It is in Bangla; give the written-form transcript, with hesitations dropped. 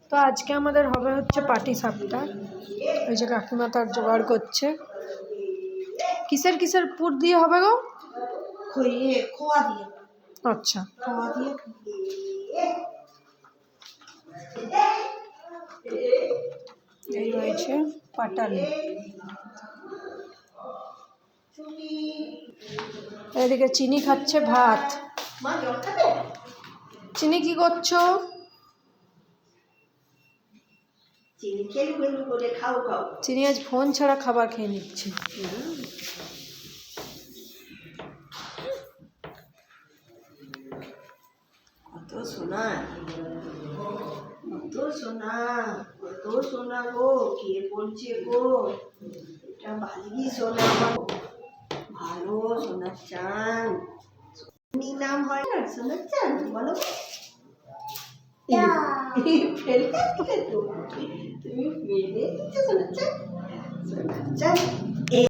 তো আজকে আমাদের হবে হচ্ছে পাটি সাপটা। ওই যে কাকিমা তার জোগাড় করছে। কিসের কিসের পুর দিয়ে হবে গো? খোয়া দিয়ে। আচ্ছা, খোয়া দিয়ে। এই রয়েছে পাটালি। এদিকে চিনি খাচ্ছে ভাত। চিনি কি করছো? চিনি আজ ফোন ছাড়া খাবার খেয়ে নিচ্ছে। কত সোনা, কত সোনা, কত সোনা গো, কে বলছে গো? এটা বালি সোনা, ভালো সোনার চান। নাম হয় না সোনার চান, বলো ফেলে দিলে তুমি ফেলে দিচ্ছ সোনার চান, সোনার চান।